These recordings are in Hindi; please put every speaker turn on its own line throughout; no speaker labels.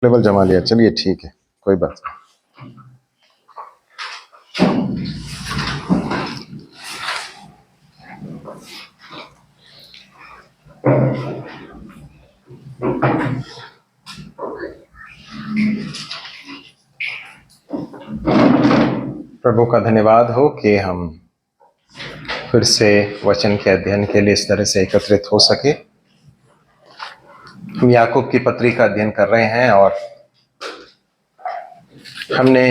लेवल जमा लिया, चलिए ठीक है, कोई बात नहीं। प्रभु का धन्यवाद हो कि हम फिर से वचन के अध्ययन के लिए इस तरह से एकत्रित हो सके। हम याकूब की पत्री का अध्ययन कर रहे हैं और हमने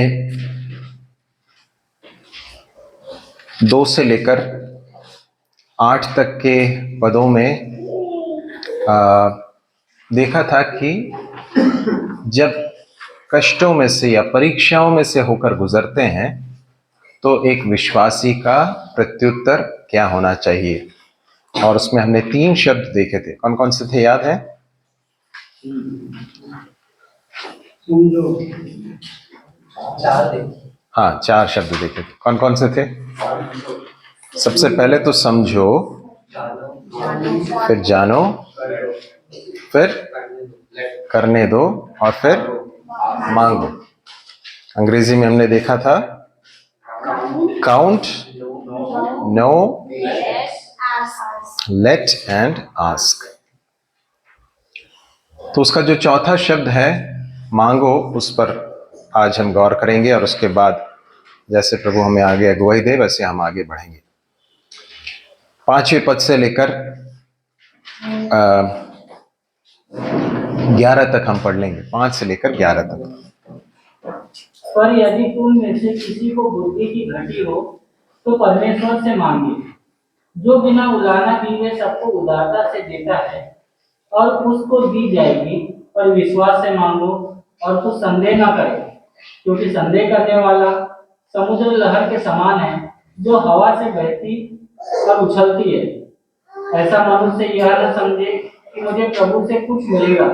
2 से लेकर 8 तक के पदों में देखा था कि जब कष्टों में से या परीक्षाओं में से होकर गुजरते हैं तो एक विश्वासी का प्रत्युत्तर क्या होना चाहिए, और उसमें हमने 3 शब्द देखे थे। कौन कौन से थे, याद है? हाँ, 4 शब्द देखे थे। कौन कौन से थे? सबसे पहले तो समझो, फिर जानो, फिर करने दो, और फिर मांगो। अंग्रेजी में हमने देखा था count, no, let and ask. तो उसका जो चौथा शब्द है मांगो, उस पर आज हम गौर करेंगे और उसके बाद जैसे प्रभु हमें आगे अगुवाई दे वैसे हम आगे बढ़ेंगे। 5वें पद से लेकर 11 तक हम पढ़ लेंगे। 5 से लेकर 11 तक।
पर यदि तुम में से किसी को बुद्धि की घटी हो तो परमेश्वर से मांगे, जो बिना उलाहना दिए सबको उदारता से देता है, और उसको दी जाएगी। पर विश्वास से मांगो और कुछ संदेह न करे, क्योंकि संदेह करने वाला समुद्र लहर के समान है, जो हवा से बहती और उछलती है। ऐसा मनुष्य यह न समझे कि मुझे प्रभु से कुछ मिलेगा।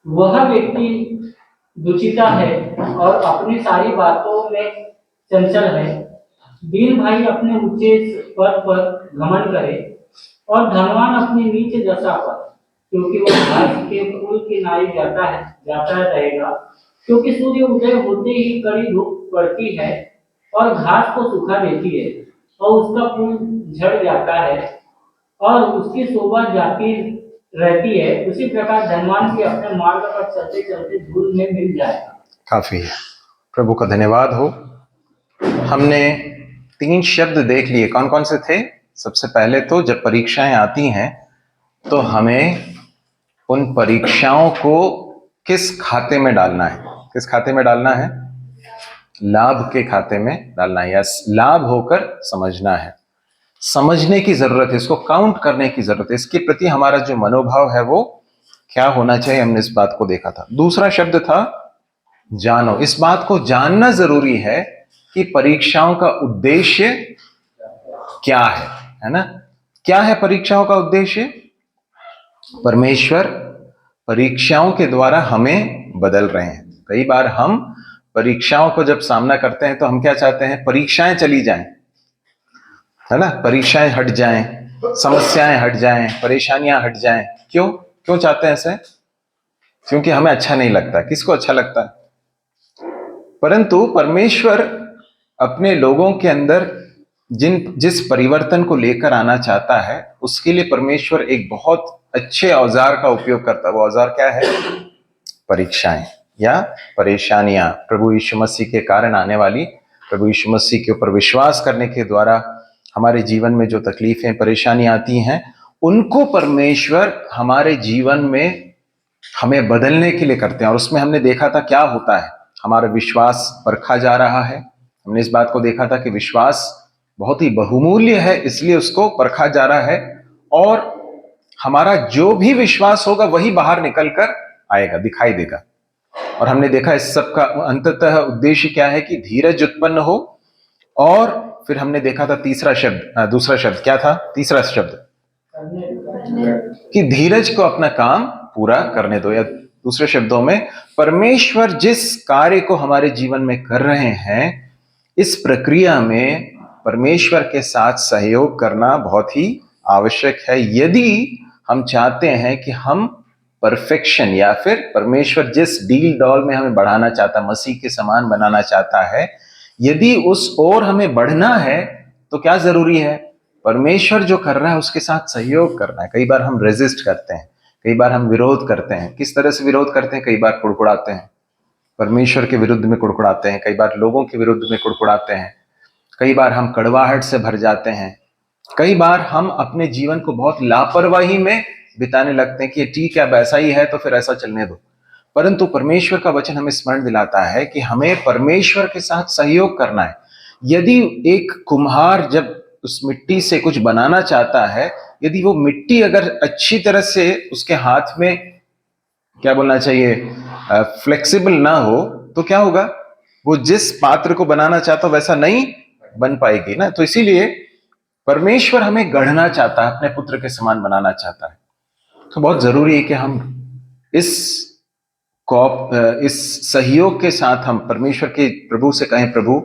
वह व्यक्ति दुचिता है और अपनी सारी बातों में चंचल है। दीन भाई अपने ऊंचे पद पर घमंड करे और धनवान अपनी नीच दशा पर, क्योंकि वह घास के फूल की नाई जाता रहेगा। क्योंकि सूर्य उदय होते ही कड़ी धूप पड़ती है और घास को सूखा देती है, और उसका फूल झड़ जाता है और उसकी शोभा जाती रहती है। उसी प्रकार धनवान के अपने मार्ग पर चलते चलते धूल में मिल जाएगा।
काफी है। प्रभु का धन्यवाद हो। हमने 3 शब्द देख लिए। कौन कौन से थे? सबसे पहले तो जब परीक्षाएं आती हैं तो हमें उन परीक्षाओं को किस खाते में डालना है? किस खाते में डालना है? लाभ के खाते में डालना है, या लाभ होकर समझना है। समझने की जरूरत है, इसको काउंट करने की जरूरत है। इसके प्रति हमारा जो मनोभाव है वो क्या होना चाहिए, हमने इस बात को देखा था। दूसरा शब्द था जानो। इस बात को जानना जरूरी है कि परीक्षाओं का उद्देश्य क्या है ना? क्या है परीक्षाओं का उद्देश्य? परमेश्वर परीक्षाओं के द्वारा हमें बदल रहे हैं। कई बार हम परीक्षाओं को जब सामना करते हैं तो हम क्या चाहते हैं? परीक्षाएं चली जाएं, है ना? परीक्षाएं हट जाएं, समस्याएं हट जाएं, परेशानियां हट जाएं। क्यों क्यों चाहते हैं ऐसे? क्योंकि हमें अच्छा नहीं लगता। किसको अच्छा लगता है? परंतु परमेश्वर अपने लोगों के अंदर जिस परिवर्तन को लेकर आना चाहता है उसके लिए परमेश्वर एक बहुत अच्छे औजार का उपयोग करता है। वो औजार क्या है? परीक्षाएं या परेशानियां। प्रभु यीशु मसीह के कारण आने वाली, प्रभु यीशु मसीह के ऊपर विश्वास करने के द्वारा हमारे जीवन में जो तकलीफें परेशानियां आती हैं, उनको परमेश्वर हमारे जीवन में हमें बदलने के लिए करते हैं। और उसमें हमने देखा था क्या होता है, हमारा विश्वास परखा जा रहा है। हमने इस बात को देखा था कि विश्वास बहुत ही बहुमूल्य है, इसलिए उसको परखा जा रहा है, और हमारा जो भी विश्वास होगा वही बाहर निकल कर आएगा, दिखाई देगा। और हमने देखा इस सब का अंततः उद्देश्य क्या है कि धीरज उत्पन्न हो। और फिर हमने देखा था दूसरा शब्द क्या था? तीसरा शब्द कि धीरज को अपना काम पूरा करने दो, या दूसरे शब्दों में परमेश्वर जिस कार्य को हमारे जीवन में कर रहे हैं, इस प्रक्रिया में परमेश्वर के साथ सहयोग करना बहुत ही आवश्यक है, यदि हम चाहते हैं कि हम परफेक्शन या फिर परमेश्वर जिस डील डॉल में हमें बढ़ाना चाहता, मसीह के समान बनाना चाहता है, यदि उस ओर हमें बढ़ना है तो क्या जरूरी है? परमेश्वर जो कर रहा है उसके साथ सहयोग करना है। कई बार हम रेजिस्ट करते हैं, कई बार हम विरोध करते हैं। किस तरह से विरोध करते हैं? कई बार कुड़कुड़ाते हैं, परमेश्वर के विरुद्ध में कुड़कुड़ाते हैं, कई बार लोगों के विरुद्ध में कुड़कुड़ाते हैं, कई बार हम कड़वाहट से भर जाते हैं, कई बार हम अपने जीवन को बहुत लापरवाही में बिताने लगते हैं कि ठीक है, अब ऐसा ही है तो फिर ऐसा चलने दो। परंतु परमेश्वर का वचन हमें स्मरण दिलाता है कि हमें परमेश्वर के साथ सहयोग करना है। यदि एक कुम्हार जब उस मिट्टी से कुछ बनाना चाहता है, यदि वो मिट्टी अगर अच्छी तरह से उसके हाथ में, क्या बोलना चाहिए, फ्लेक्सिबल ना हो, तो क्या होगा? वो जिस पात्र को बनाना चाहता हो वैसा नहीं बन पाएगी ना। तो इसीलिए परमेश्वर हमें गढ़ना चाहता है, अपने पुत्र के समान बनाना चाहता है। तो बहुत जरूरी है कि हम इस सहयोग के साथ हम परमेश्वर के प्रभु से कहें, प्रभु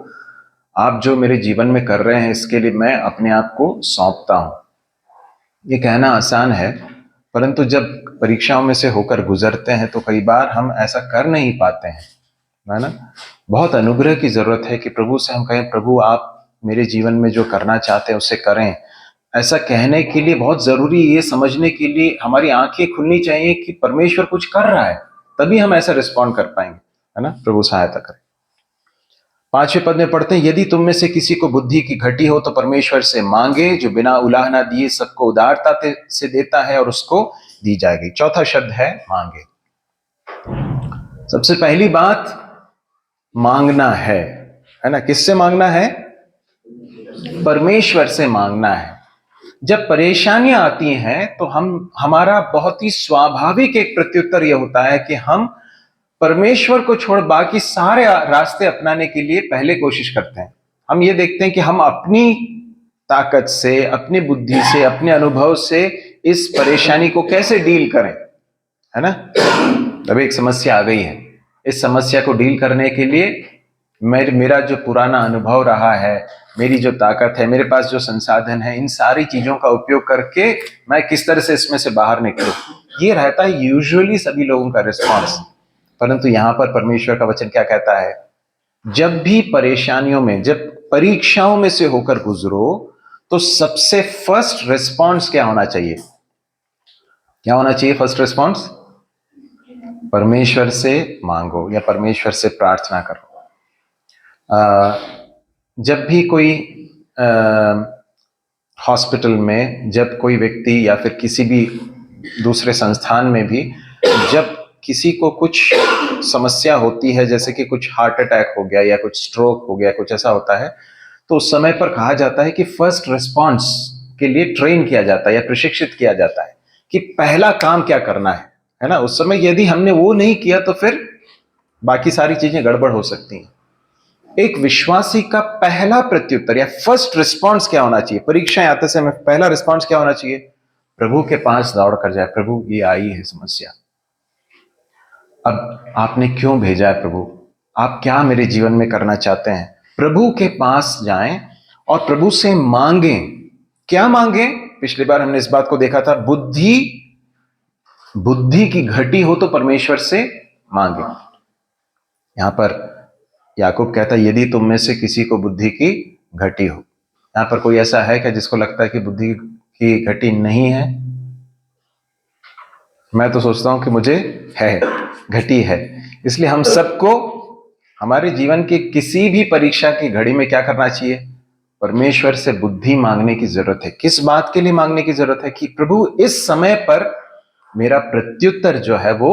आप जो मेरे जीवन में कर रहे हैं इसके लिए मैं अपने आप को सौंपता हूं। ये कहना आसान है, परंतु जब परीक्षाओं में से होकर गुजरते हैं तो कई बार हम ऐसा कर नहीं पाते हैं, है ना। बहुत अनुग्रह की जरूरत है कि प्रभु से हम कहें, प्रभु आप मेरे जीवन में जो करना चाहते हैं उसे करें। ऐसा कहने के लिए बहुत जरूरी, ये समझने के लिए हमारी आंखें खुलनी चाहिए कि परमेश्वर कुछ कर रहा है, तभी हम ऐसा रिस्पॉन्ड कर पाएंगे, है ना। प्रभु सहायता करें। 5वें पद में पढ़ते हैं, यदि तुम में से किसी को बुद्धि की घटी हो तो परमेश्वर से मांगे, जो बिना उलाहना दिए सबको उदारता से देता है और उसको दी जाएगी। चौथा शब्द है मांगे। सबसे पहली बात मांगना है ना। किससे मांगना है? परमेश्वर से मांगना है। जब परेशानियां आती हैं तो हमारा बहुत ही स्वाभाविक एक प्रत्युत्तर यह होता है कि हम परमेश्वर को छोड़ बाकी सारे रास्ते अपनाने के लिए पहले कोशिश करते हैं। हम ये देखते हैं कि हम अपनी ताकत से, अपनी बुद्धि से, अपने अनुभव से इस परेशानी को कैसे डील करें, है ना। अब एक समस्या आ गई है, इस समस्या को डील करने के लिए मेरा जो पुराना अनुभव रहा है, मेरी जो ताकत है, मेरे पास जो संसाधन है, इन सारी चीजों का उपयोग करके मैं किस तरह से इसमें से बाहर निकलूं, ये रहता है यूजुअली सभी लोगों का रिस्पॉन्स। परंतु यहां पर परमेश्वर का वचन क्या कहता है? जब भी परेशानियों में, जब परीक्षाओं में से होकर गुजरो, तो सबसे फर्स्ट रिस्पॉन्स क्या होना चाहिए? क्या होना चाहिए फर्स्ट रिस्पॉन्स? परमेश्वर से मांगो या परमेश्वर से प्रार्थना करो। जब भी कोई हॉस्पिटल में, जब कोई व्यक्ति या फिर किसी भी दूसरे संस्थान में भी जब किसी को कुछ समस्या होती है, जैसे कि कुछ हार्ट अटैक हो गया या कुछ स्ट्रोक हो गया, कुछ ऐसा होता है, तो उस समय पर कहा जाता है कि फर्स्ट रिस्पॉन्स के लिए ट्रेन किया जाता है या प्रशिक्षित किया जाता है कि पहला काम क्या करना है ना। उस समय यदि हमने वो नहीं किया तो फिर बाकी सारी चीजें गड़बड़ हो सकती हैं। एक विश्वासी का पहला प्रत्युत्तर या फर्स्ट रिस्पॉन्स क्या होना चाहिए? परीक्षाएं आते समय पहला रिस्पॉन्स क्या होना चाहिए? प्रभु के पास दौड़ कर जाए, प्रभु ये आई है समस्या, अब आपने क्यों भेजा है प्रभु, आप क्या मेरे जीवन में करना चाहते हैं। प्रभु के पास जाएं और प्रभु से मांगें। क्या मांगें? पिछली बार हमने इस बात को देखा था, बुद्धि की घटी हो तो परमेश्वर से मांगे। यहां पर याकूब कहता है, यदि तुम में से किसी को बुद्धि की घटी हो। यहां पर कोई ऐसा है क्या जिसको लगता है कि बुद्धि की घटी नहीं है? मैं तो सोचता हूं कि मुझे है, घटी है। इसलिए हम सबको हमारे जीवन की किसी भी परीक्षा की घड़ी में क्या करना चाहिए? परमेश्वर से बुद्धि मांगने की जरूरत है। किस बात के लिए मांगने की जरूरत है? कि प्रभु इस समय पर मेरा प्रत्युत्तर जो है वो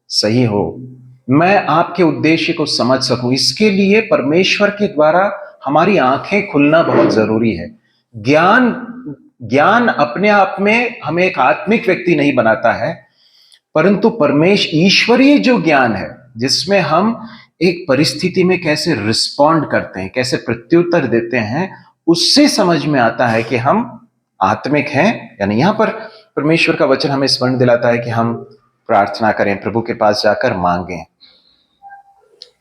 सही हो, मैं आपके उद्देश्य को समझ सकूं। इसके लिए परमेश्वर के द्वारा हमारी आंखें खुलना बहुत जरूरी है। ज्ञान अपने आप में हमें एक आत्मिक व्यक्ति नहीं बनाता है, परंतु ईश्वरीय जो ज्ञान है, जिसमें हम एक परिस्थिति में कैसे रिस्पॉन्ड करते हैं, कैसे प्रत्युत्तर देते हैं, उससे समझ में आता है कि हम आत्मिक हैं या नहीं। यहां पर परमेश्वर का वचन हमें स्मरण दिलाता है कि हम प्रार्थना करें, प्रभु के पास जाकर मांगें।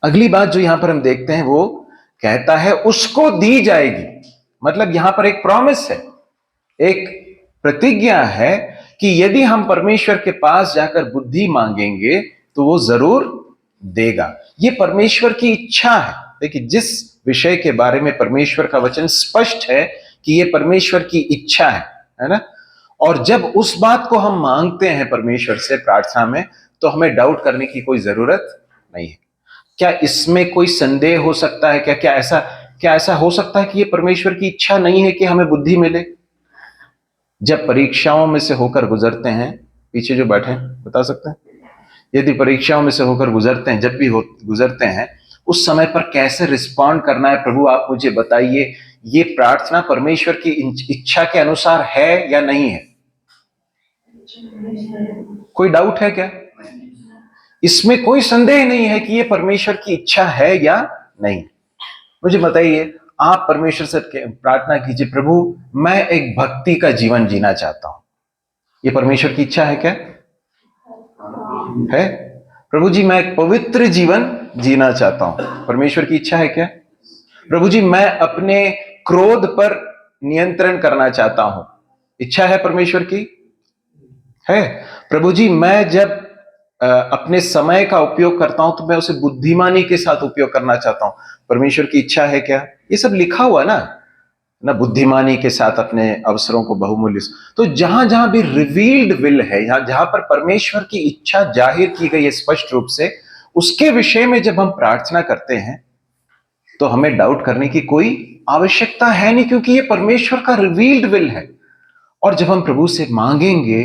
अगली बात जो यहां पर हम देखते हैं वो कहता है उसको दी जाएगी। मतलब यहां पर एक प्रॉमिस है, एक प्रतिज्ञा है कि यदि हम परमेश्वर के पास जाकर बुद्धि मांगेंगे तो वो जरूर देगा। ये परमेश्वर की इच्छा है। देखिए, जिस विषय के बारे में परमेश्वर का वचन स्पष्ट है कि ये परमेश्वर की इच्छा है ना। और जब उस बात को हम मांगते हैं परमेश्वर से प्रार्थना में, तो हमें डाउट करने की कोई जरूरत नहीं है। क्या इसमें कोई संदेह हो सकता है? क्या ऐसा हो सकता है कि ये परमेश्वर की इच्छा नहीं है कि हमें बुद्धि मिले? जब परीक्षाओं में से होकर गुजरते हैं, पीछे जो बैठे हैं बता सकते हैं, यदि परीक्षाओं में से होकर गुजरते हैं, जब भी गुजरते हैं, उस समय पर कैसे रिस्पॉन्ड करना है? प्रभु आप मुझे बताइए, ये प्रार्थना परमेश्वर की इच्छा के अनुसार है या नहीं है? कोई डाउट है क्या? इसमें कोई संदेह नहीं है कि ये परमेश्वर की इच्छा है या नहीं। मुझे बताइए, आप परमेश्वर से प्रार्थना कीजिए, प्रभु मैं एक भक्ति का जीवन जीना चाहता हूं। ये परमेश्वर की इच्छा है क्या? है। प्रभु जी मैं एक पवित्र जीवन जीना चाहता हूं, परमेश्वर की इच्छा है क्या? प्रभु जी मैं अपने क्रोध पर नियंत्रण करना चाहता हूं, इच्छा है परमेश्वर की? है। प्रभु जी मैं जब अपने समय का उपयोग करता हूं तो मैं उसे बुद्धिमानी के साथ उपयोग करना चाहता हूं, परमेश्वर की इच्छा है क्या? ये सब लिखा हुआ ना, बुद्धिमानी के साथ अपने अवसरों को बहुमूल्य। तो जहां जहां भी रिवील्ड विल है, जहां पर परमेश्वर की इच्छा जाहिर की गई है स्पष्ट रूप से, उसके विषय में जब हम प्रार्थना करते हैं तो हमें डाउट करने की कोई आवश्यकता है नहीं, क्योंकि ये परमेश्वर का रिवील्ड विल है। और जब हम प्रभु से मांगेंगे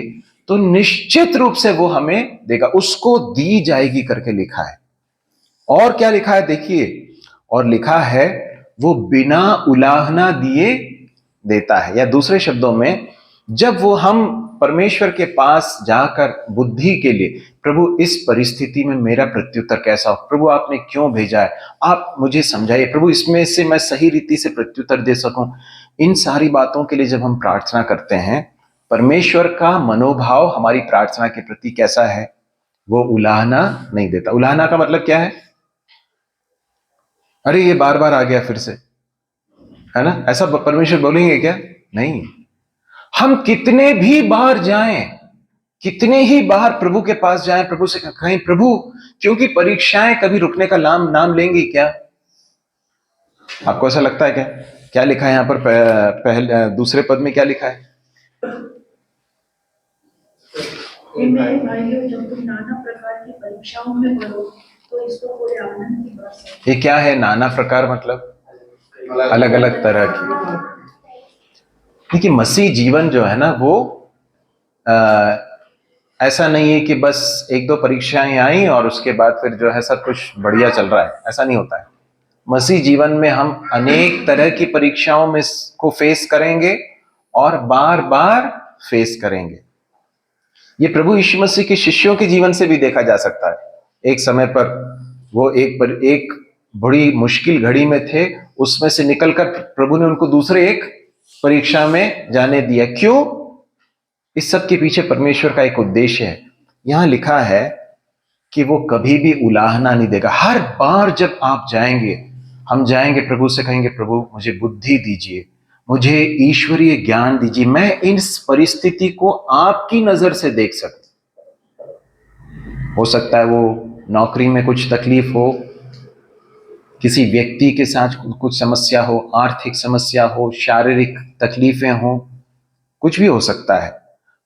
तो निश्चित रूप से वो हमें देगा, उसको दी जाएगी करके लिखा है। और क्या लिखा है देखिए, और लिखा है वो बिना उलाहना दिए देता है। या दूसरे शब्दों में, जब वो हम परमेश्वर के पास जाकर बुद्धि के लिए, प्रभु इस परिस्थिति में मेरा प्रत्युत्तर कैसा हो, प्रभु आपने क्यों भेजा है, आप मुझे समझाइए, प्रभु इसमें से मैं सही रीति से प्रत्युत्तर दे सकूं, इन सारी बातों के लिए जब हम प्रार्थना करते हैं, परमेश्वर का मनोभाव हमारी प्रार्थना के प्रति कैसा है? वो उलाहना नहीं देता। उलाहना का मतलब क्या है? अरे ये बार बार आ गया फिर से, है ना, ऐसा परमेश्वर बोलेंगे क्या? नहीं। हम कितने भी बार जाएं, कितने ही बार प्रभु के पास जाएं, प्रभु से कहें प्रभु क्योंकि परीक्षाएं कभी रुकने का नाम लेंगी क्या? आपको ऐसा लगता है क्या? क्या लिखा है यहां पर पहले दूसरे पद में क्या लिखा है?
मेरे भाइयों, जब तुम नाना प्रकार की परीक्षाओं में पड़ो तो इसको पूरे आनंद की बात है।
ये क्या है नाना प्रकार? मतलब अलग अलग तरह की। देखिए, मसीह जीवन जो है ना, वो ऐसा नहीं है कि बस एक दो परीक्षाएं आई और उसके बाद फिर जो है सब कुछ बढ़िया चल रहा है, ऐसा नहीं होता है। मसीह जीवन में हम अनेक तरह की परीक्षाओं में को फेस करेंगे और बार बार फेस करेंगे। ये प्रभु यीशु मसीह के शिष्यों के जीवन से भी देखा जा सकता है। एक समय पर वो एक बड़ी मुश्किल घड़ी में थे, उसमें से निकलकर प्रभु ने उनको दूसरे एक परीक्षा में जाने दिया। क्यों? इस सब के पीछे परमेश्वर का एक उद्देश्य है। यहां लिखा है कि वो कभी भी उलाहना नहीं देगा। हर बार जब आप जाएंगे, हम जाएंगे प्रभु से, कहेंगे प्रभु मुझे बुद्धि दीजिए, मुझे ईश्वरीय ज्ञान दीजिए, मैं इस परिस्थिति को आपकी नजर से देख सकता। हो सकता है वो नौकरी में कुछ तकलीफ हो, किसी व्यक्ति के साथ कुछ समस्या हो, आर्थिक समस्या हो, शारीरिक तकलीफें हो, कुछ भी हो सकता है।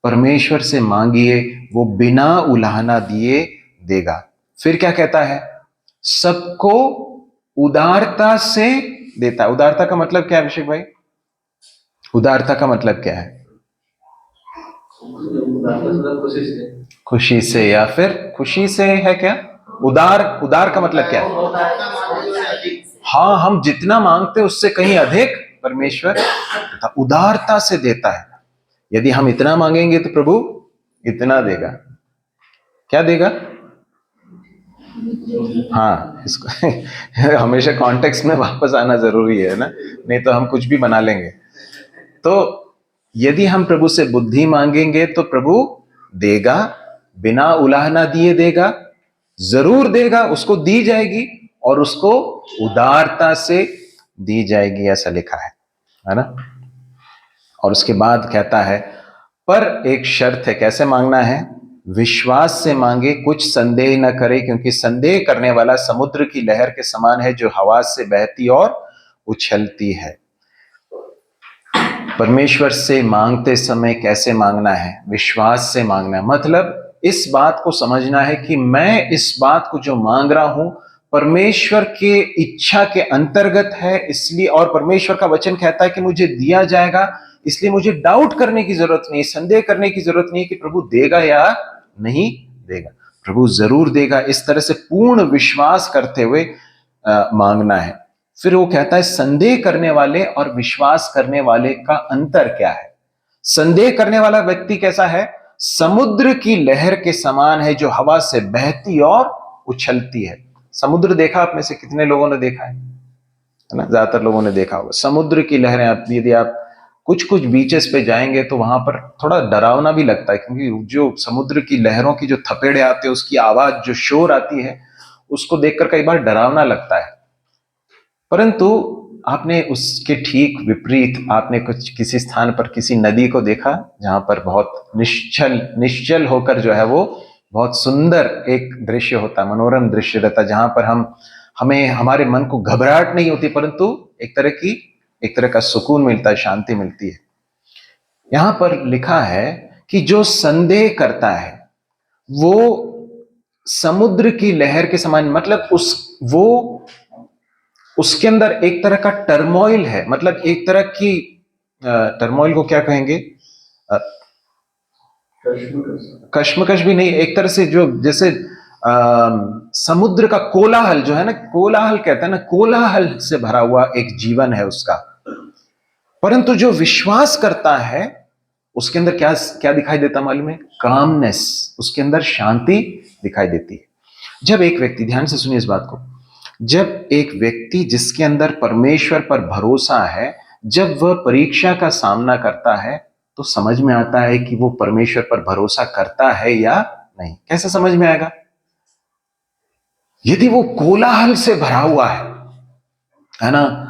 परमेश्वर से मांगिए, वो बिना उलाहना दिए देगा। फिर क्या कहता है? सबको उदारता से देता है। उदारता का मतलब क्या है अभिषेक भाई? उदारता का मतलब क्या है? खुशी से, या फिर खुशी से है क्या? उदार का मतलब क्या है? हाँ, हम जितना मांगते हैं उससे कहीं अधिक परमेश्वर उदारता से देता है। यदि हम इतना मांगेंगे तो प्रभु इतना देगा। क्या देगा? हाँ, इसको हमेशा कॉन्टेक्स्ट में वापस आना जरूरी है ना, नहीं तो हम कुछ भी बना लेंगे। तो यदि हम प्रभु से बुद्धि मांगेंगे तो प्रभु देगा, बिना उलाहना दिए देगा, जरूर देगा, उसको दी जाएगी और उसको उदारता से दी जाएगी, ऐसा लिखा है ना। और उसके बाद कहता है पर एक शर्त है, कैसे मांगना है? विश्वास से मांगे, कुछ संदेह न करे, क्योंकि संदेह करने वाला समुद्र की लहर के समान है जो हवा से बहती और उछलती है। परमेश्वर से मांगते समय कैसे मांगना है? विश्वास से मांगना है। मतलब इस बात को समझना है कि मैं इस बात को जो मांग रहा हूं परमेश्वर के इच्छा के अंतर्गत है, इसलिए, और परमेश्वर का वचन कहता है कि मुझे दिया जाएगा, इसलिए मुझे डाउट करने की जरूरत नहीं, संदेह करने की जरूरत नहीं कि प्रभु देगा या नहीं देगा। प्रभु जरूर देगा। इस तरह से पूर्ण विश्वास करते हुए मांगना है। फिर वो कहता है संदेह करने वाले और विश्वास करने वाले का अंतर क्या है? संदेह करने वाला व्यक्ति कैसा है? समुद्र की लहर के समान है जो हवा से बहती और उछलती है। समुद्र देखा आप में से कितने लोगों ने देखा है ना? ज्यादातर लोगों ने देखा होगा समुद्र की लहरें। यदि आप कुछ कुछ बीचेस पे जाएंगे तो वहां पर थोड़ा डरावना भी लगता है, क्योंकि जो समुद्र की लहरों की जो थपेड़े आते हैं, उसकी आवाज, जो शोर आती है, उसको देखकर कई बार डरावना लगता है। परंतु आपने उसके ठीक विपरीत आपने कुछ किसी स्थान पर किसी नदी को देखा जहां पर बहुत निश्चल होकर जो है वो बहुत सुंदर एक दृश्य होता है, मनोरम दृश्य रहता है, जहां पर हमें हमारे मन को घबराहट नहीं होती, परंतु एक तरह का सुकून मिलता है, शांति मिलती है। यहां पर लिखा है कि जो संदेह करता है वो समुद्र की लहर के समान, मतलब उसके अंदर एक तरह का टर्मोइल है। मतलब एक तरह की टर्मोइल को क्या कहेंगे? कश्मकश भी नहीं, एक तरह से जो जैसे समुद्र का कोलाहल जो है ना, कोलाहल कहते हैं ना, कोलाहल से भरा हुआ एक जीवन है उसका। परंतु जो विश्वास करता है उसके अंदर क्या क्या दिखाई देता मालूम है? कामनेस, उसके अंदर शांति दिखाई देती है। जब एक व्यक्ति, ध्यान से सुनिए इस बात को, जब एक व्यक्ति जिसके अंदर परमेश्वर पर भरोसा है, जब वह परीक्षा का सामना करता है तो समझ में आता है कि वो परमेश्वर पर भरोसा करता है या नहीं। कैसे समझ में आएगा? यदि वो कोलाहल से भरा हुआ है ना,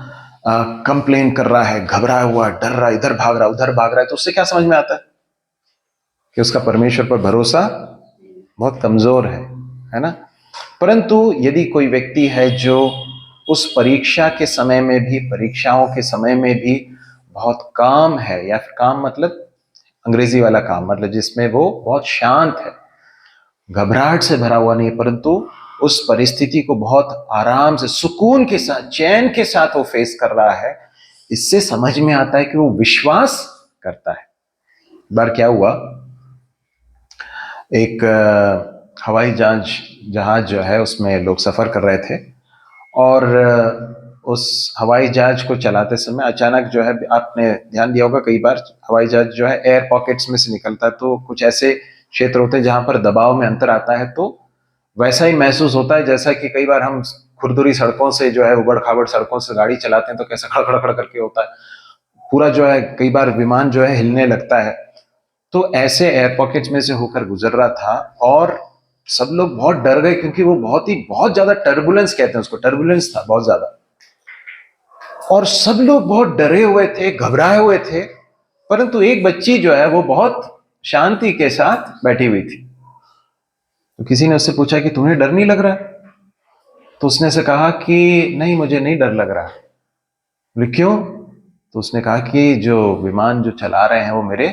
कंप्लेन कर रहा है, घबराया हुआ, डर रहा है, इधर भाग रहा है, उधर भाग रहा है, तो उससे क्या समझ में आता है? कि उसका परमेश्वर पर भरोसा बहुत कमजोर है ना। परंतु यदि कोई व्यक्ति है जो उस परीक्षा के समय में भी, परीक्षाओं के समय में भी बहुत काम है, या फिर काम मतलब अंग्रेजी वाला काम, मतलब जिसमें वो बहुत शांत है, घबराहट से भरा हुआ नहीं, परंतु उस परिस्थिति को बहुत आराम से, सुकून के साथ, चैन के साथ वो फेस कर रहा है, इससे समझ में आता है कि वो विश्वास करता है। बार क्या हुआ, एक हवाई जहाज जो है उसमें लोग सफर कर रहे थे, और उस हवाई जहाज को चलाते समय अचानक जो है, आपने ध्यान दिया होगा, कई बार हवाई जहाज जो है एयर पॉकेट्स में से निकलता है, तो कुछ ऐसे क्षेत्र होते हैं जहां पर दबाव में अंतर आता है, तो वैसा ही महसूस होता है जैसा कि कई बार हम खुरदुरी सड़कों से जो है, उबड़ खाबड़ सड़कों से गाड़ी चलाते हैं तो कैसा खड़खड़ खड़ करके होता है, पूरा जो है कई बार विमान जो है हिलने लगता है। तो ऐसे एयर पॉकेट्स में से होकर गुजर रहा था और सब लोग बहुत डर गए, क्योंकि वो बहुत ज्यादा टर्बुलेंस कहते हैं उसको, टर्बुलेंस था बहुत ज्यादा, और सब लोग बहुत डरे हुए थे, घबराए हुए थे। परंतु एक बच्ची जो है वो बहुत शांति के साथ बैठी हुई थी। तो किसी ने उससे पूछा कि तुम्हें डर नहीं लग रहा? तो उसने से कहा कि नहीं, मुझे नहीं डर लग रहा। बोले क्यों? तो उसने कहा कि जो विमान जो चला रहे हैं वो मेरे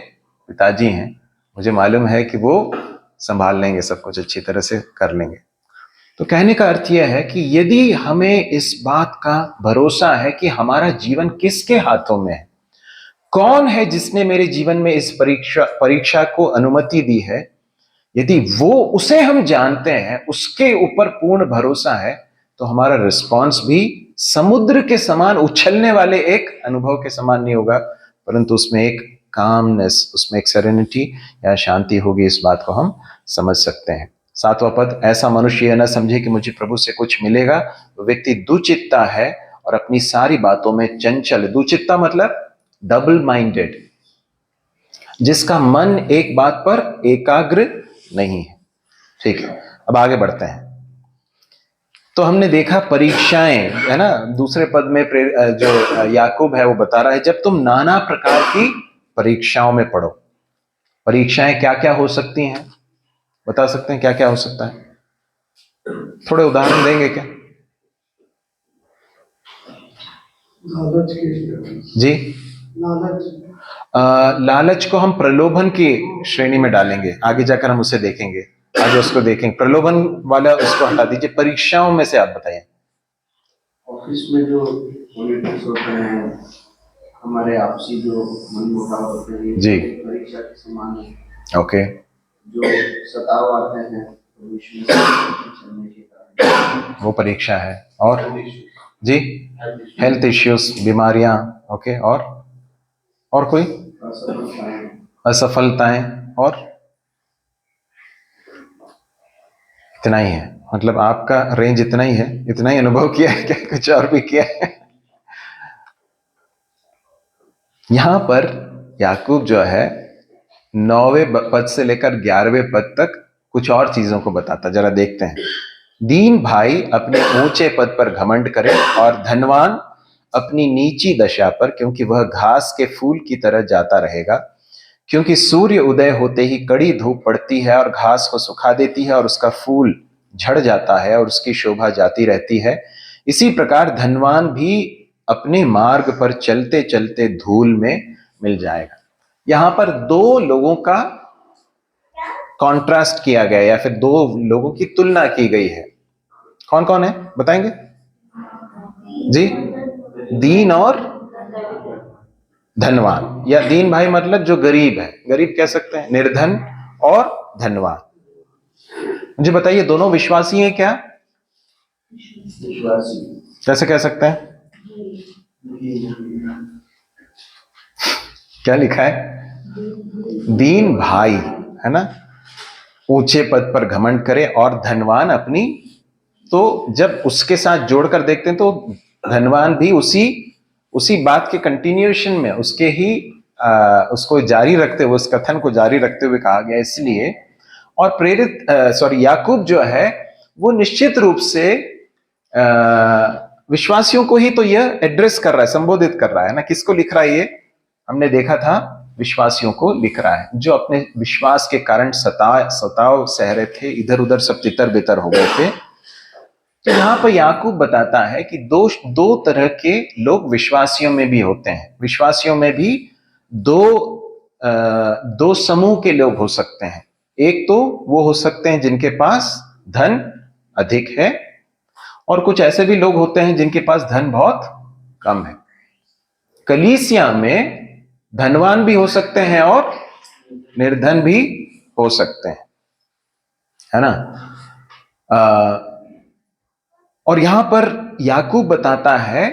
पिताजी हैं, मुझे मालूम है कि वो संभाल लेंगे, सब कुछ अच्छी तरह से कर लेंगे। तो कहने का अर्थ यह है कि यदि हमें इस बात का भरोसा है कि हमारा जीवन किसके हाथों में है, कौन है जिसने मेरे जीवन में इस परीक्षा को अनुमति दी है, यदि वो, उसे हम जानते हैं, उसके ऊपर पूर्ण भरोसा है, तो हमारा रिस्पॉन्स भी समुद्र के समान उछलने वाले एक अनुभव के समान नहीं होगा, परंतु उसमें एक कामनेस, उसमें एक सेरेनिटी या शांति होगी। इस बात को हम समझ सकते हैं। 7वां पद, ऐसा मनुष्य यह न समझे कि मुझे प्रभु से कुछ मिलेगा, वो व्यक्ति दुचित्ता है और अपनी सारी बातों में चंचल। दुचित्ता मतलब डबल माइंडेड, जिसका मन एक बात पर एकाग्र नहीं है। ठीक है, अब आगे बढ़ते हैं। तो हमने देखा परीक्षाएं, है ना। दूसरे पद में जो याकूब है वो बता रहा है, जब तुम नाना प्रकार की परीक्षाओं में पड़ो, परीक्षाएं क्या क्या हो सकती हैं, बता सकते हैं क्या क्या हो सकता है? थोड़े उदाहरण देंगे क्या? जी, लालच को हम प्रलोभन की श्रेणी में डालेंगे, आगे जाकर हम उसे देखेंगे, आगे उसको देखेंगे। प्रलोभन वाला उसको हटा दीजिए। परीक्षाओं में से आप बताइए।
ऑफिस में जो पॉलिटिक्स होते हैं, हमारे आपसी जो मनमुटाव होते हैं,
जी।
परीक्षा के समान है।
ओके।
जो सताव आते हैं भविष्य में चलने के कारण,
वो परीक्षा है। और जी, हेल्थ इश्यूज, बीमारियां। ओके। और कोई असफलताएं। और इतना ही है? मतलब आपका रेंज इतना ही है? इतना ही अनुभव किया है क्या, कुछ और भी किया है? यहां पर याकूब जो है 9वें पद से लेकर 11वें पद तक कुछ और चीजों को बताता। जरा देखते हैं। दीन भाई अपने ऊंचे पद पर घमंड करे और धनवान अपनी नीची दशा पर, क्योंकि वह घास के फूल की तरह जाता रहेगा। क्योंकि सूर्य उदय होते ही कड़ी धूप पड़ती है और घास को सुखा देती है और उसका फूल झड़ जाता है और उसकी शोभा जाती रहती है। इसी प्रकार धनवान भी अपने मार्ग पर चलते चलते धूल में मिल जाएगा। यहां पर दो लोगों का कॉन्ट्रास्ट किया गया या फिर दो लोगों की तुलना की गई है। कौन कौन है बताएंगे जी? दीन और धनवान, या दीन भाई मतलब जो गरीब है, गरीब कह सकते हैं, निर्धन और धनवान। मुझे बताइए, दोनों विश्वासी हैं क्या?
विश्वासी।
कैसे कह सकते हैं? क्या लिखा है? दीन भाई है ना, ऊंचे पद पर घमंड करे और धनवान अपनी। तो जब उसके साथ जोड़कर देखते हैं तो धनवान भी उसी बात के कंटिन्यूएशन में, उसके ही उसको जारी रखते हुए, उस कथन को जारी रखते हुए कहा गया। इसलिए और याकूब जो है वो निश्चित रूप से विश्वासियों को ही तो यह एड्रेस कर रहा है, संबोधित कर रहा है ना। किसको लिख रहा है? ये हमने देखा था, विश्वासियों को लिख रहा है जो अपने विश्वास के कारण सताव सह रहे थे, इधर उधर सब तितर बितर हो गए थे। तो यहां पर याकूब बताता है कि दो तरह के लोग विश्वासियों में भी होते हैं। विश्वासियों में भी दो समूह के लोग हो सकते हैं। एक तो वो हो सकते हैं जिनके पास धन अधिक है, और कुछ ऐसे भी लोग होते हैं जिनके पास धन बहुत कम है। कलीसिया में धनवान भी हो सकते हैं और निर्धन भी हो सकते हैं, है ना। और यहां पर याकूब बताता है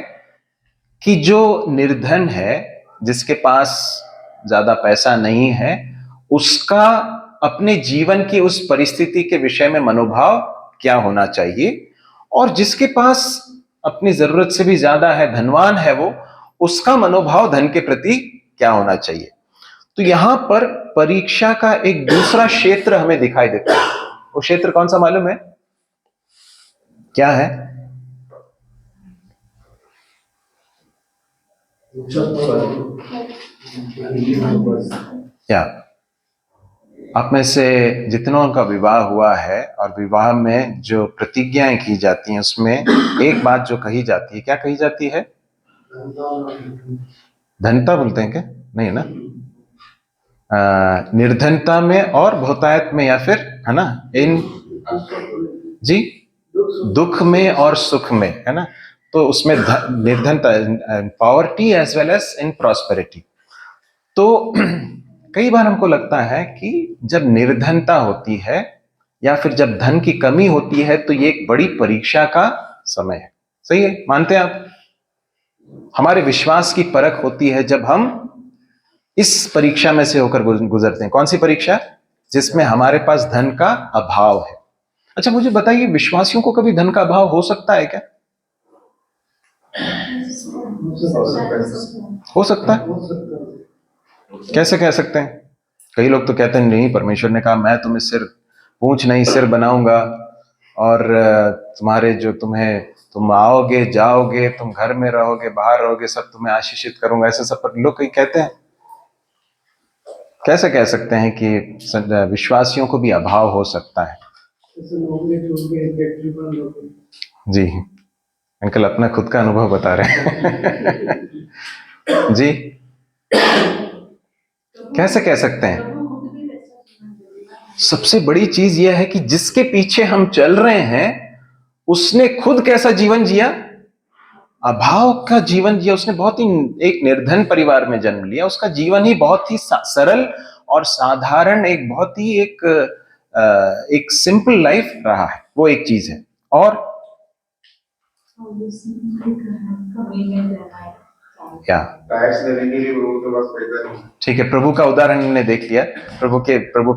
कि जो निर्धन है, जिसके पास ज्यादा पैसा नहीं है, उसका अपने जीवन की उस परिस्थिति के विषय में मनोभाव क्या होना चाहिए, और जिसके पास अपनी जरूरत से भी ज्यादा है, धनवान है वो, उसका मनोभाव धन के प्रति क्या होना चाहिए। तो यहां पर परीक्षा का एक दूसरा क्षेत्र हमें दिखाई देता है। वो क्षेत्र कौन सा मालूम है? क्या है? क्या आप में से जितनों का विवाह हुआ है और विवाह में जो प्रतिज्ञाएं की जाती हैं, उसमें एक बात जो कही जाती है, क्या कही जाती है? धनता बोलते हैं क्या? नहीं ना, निर्धनता में और बहुतायत में, या फिर है ना, इन जी दुख में और सुख में, है ना। तो उसमें निर्धनता, poverty as well as in prosperity. तो कई बार हमको लगता है कि जब निर्धनता होती है या फिर जब धन की कमी होती है तो ये एक बड़ी परीक्षा का समय है। सही है, मानते हैं आप? हमारे विश्वास की परख होती है जब हम इस परीक्षा में से होकर गुजरते हैं। कौन सी परीक्षा? जिसमें हमारे पास धन का अभाव है। अच्छा, मुझे बताइए, विश्वासियों को कभी धन का अभाव हो सकता है क्या? हो सकता है। कैसे कह सकते हैं? कई लोग तो कहते हैं नहीं, परमेश्वर ने कहा मैं तुम्हें पूंछ नहीं सिर बनाऊंगा, और तुम्हारे जो तुम आओगे जाओगे, तुम घर में रहोगे बाहर रहोगे, सब तुम्हें आशीषित करूंगा। ऐसे सब लोग कई कहते हैं। कैसे कह सकते हैं कि विश्वासियों को भी अभाव हो सकता है? जी अंकल अपना खुद का अनुभव बता रहे हैं। जी कैसे कह सकते हैं? सबसे बड़ी चीज यह है कि जिसके पीछे हम चल रहे हैं उसने खुद कैसा जीवन जिया? अभाव का जीवन जिया। उसने बहुत ही एक निर्धन परिवार में जन्म लिया। उसका जीवन ही बहुत ही सरल और साधारण, एक बहुत ही एक सिंपल लाइफ रहा है। वो एक चीज है। और क्या
टैक्स देने के लिए लोगों के पास पैसा नहीं।
ठीक है, प्रभु का उदाहरण हमने देख लिया। प्रभु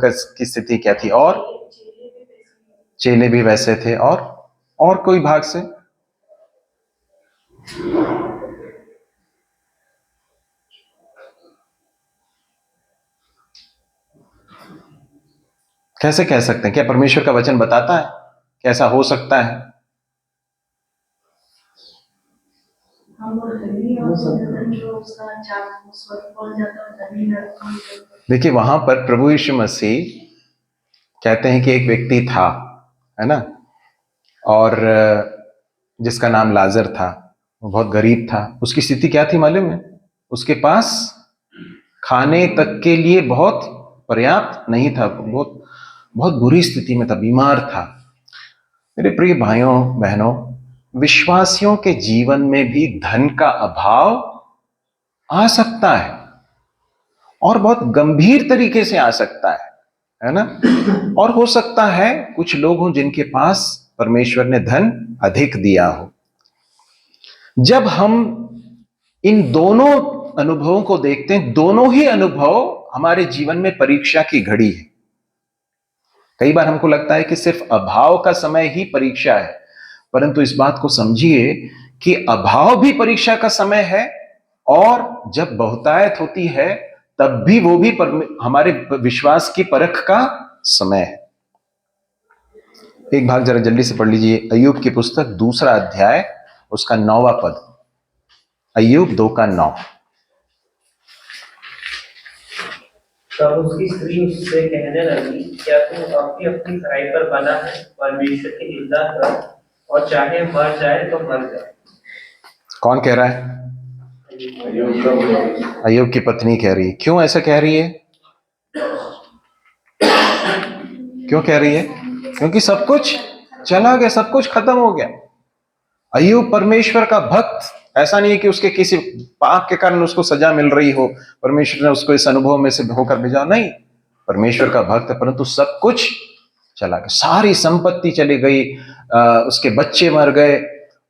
की स्थिति क्या थी, और चेले भी वैसे थे। और कोई भाग से कैसे कह सकते हैं? क्या परमेश्वर का वचन बताता है कैसा हो सकता है? देखिए वहां पर प्रभु यीशु मसीह कहते हैं कि एक व्यक्ति था, है ना, और जिसका नाम लाजर था। वो बहुत गरीब था। उसकी स्थिति क्या थी मालूम है? उसके पास खाने तक के लिए बहुत पर्याप्त नहीं था। बहुत बहुत बुरी स्थिति में था, बीमार था। मेरे प्रिय भाइयों बहनों, विश्वासियों के जीवन में भी धन का अभाव आ सकता है और बहुत गंभीर तरीके से आ सकता है ना। और हो सकता है कुछ लोग हों जिनके पास परमेश्वर ने धन अधिक दिया हो। जब हम इन दोनों अनुभवों को देखते हैं, दोनों ही अनुभव हमारे जीवन में परीक्षा की घड़ी है। कई बार हमको लगता है कि सिर्फ अभाव का समय ही परीक्षा है, परंतु इस बात को समझिए कि अभाव भी परीक्षा का समय है, और जब बहुतायत होती है तब भी वो भी हमारे विश्वास की परख का समय है। एक भाग जरा जल्दी से पढ़ लीजिए, अय्यूब की पुस्तक 2 अध्याय उसका 9वां पद। अय्यूब 2:9।
तब उसकी स्त्री उससे कहने लगी, क्या तू अब भी अपनी खराई पर बना है? परमेश्वर की निंदा कर, और चाहे मर जाए तो मर जाए।
कौन कह रहा है? अय्यूब की पत्नी कह रही है। क्यों ऐसा कह रही है? क्यों कह रही है? क्योंकि सब कुछ चला गया, सब कुछ खत्म हो गया। अय्यूब परमेश्वर का भक्त। ऐसा नहीं है कि उसके किसी पाप के कारण उसको सजा मिल रही हो, परमेश्वर ने उसको इस अनुभव में से होकर भेजा, नहीं। परमेश्वर का भक्त है, परंतु सब कुछ चला गया। सारी संपत्ति चली गई, उसके बच्चे मर गए,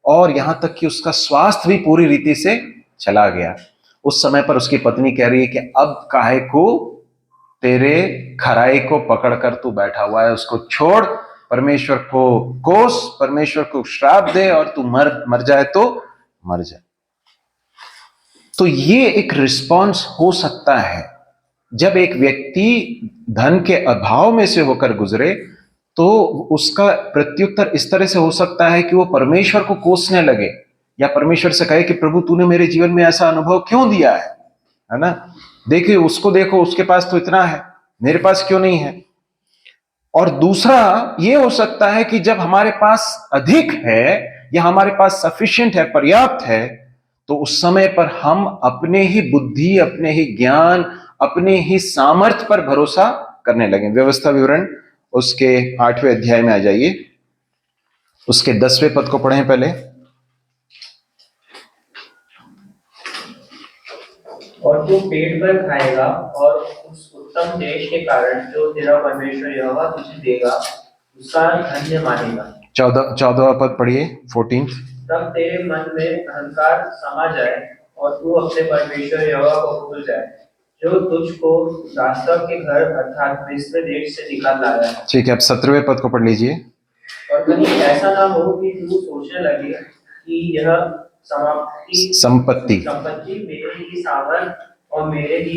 और यहां तक कि उसका स्वास्थ्य भी पूरी रीति से चला गया। उस समय पर उसकी पत्नी कह रही है कि अब काहे को तेरे खराई को पकड़कर तू बैठा हुआ है, उसको छोड़, परमेश्वर को कोस, परमेश्वर को श्राप दे, और तू मर जाए तो मर जाए। तो ये एक रिस्पॉन्स हो सकता है जब एक व्यक्ति धन के अभाव में से होकर गुजरे, तो उसका प्रत्युत्तर इस तरह से हो सकता है कि वो परमेश्वर को कोसने लगे, या परमेश्वर से कहे कि प्रभु तूने मेरे जीवन में ऐसा अनुभव क्यों दिया है ना? देखिए उसको देखो, उसके पास तो इतना है, मेरे पास क्यों नहीं है? और दूसरा ये हो सकता है कि जब हमारे पास अधिक है, या हमारे पास सफिशिएंट है, पर्याप्त है, तो उस समय पर हम अपने ही बुद्धि, अपने ही ज्ञान, अपने ही सामर्थ्य पर भरोसा करने लगे। व्यवस्था विवरण उसके 8वें अध्याय में आ जाइए, उसके 10वें पद को पढ़ें पहले।
और तू पेट भर खाएगा, और उस उत्तम देश के कारण जो तेरा परमेश्वर यहोवा तुझे देगा उसका धन्य मानेगा।
14वां पद पढ़िए, 14।
तब तेरे मन में अहंकार समा जाए, और तू अपने परमेश्वर यहोवा को भूल जाए, जो तुझको दासता के घर अर्थात मिस्र देश से निकाल लाया है। ठीक है, अब 17वें पद को पढ़ लीजिए। और कहीं ऐसा ना हो कि तू सोचने लगे कि यह संपत्ति मेरे ही सामर्थ और मेरे ही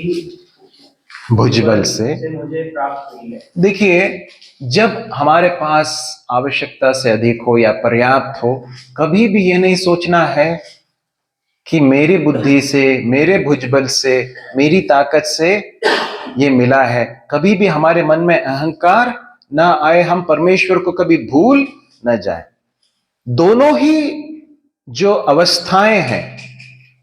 भुजबल से
मुझे प्राप्त हुई है।
देखिए, जब हमारे पास आवश्यकता से अधिक हो या पर्याप्त हो, कभी भी ये नहीं सोचना है कि मेरी बुद्धि से, मेरे भुजबल से, मेरी ताकत से ये मिला है। कभी भी हमारे मन में अहंकार ना आए, हम परमेश्वर को कभी भूल न जाए। दोनों ही जो अवस्थाएं हैं,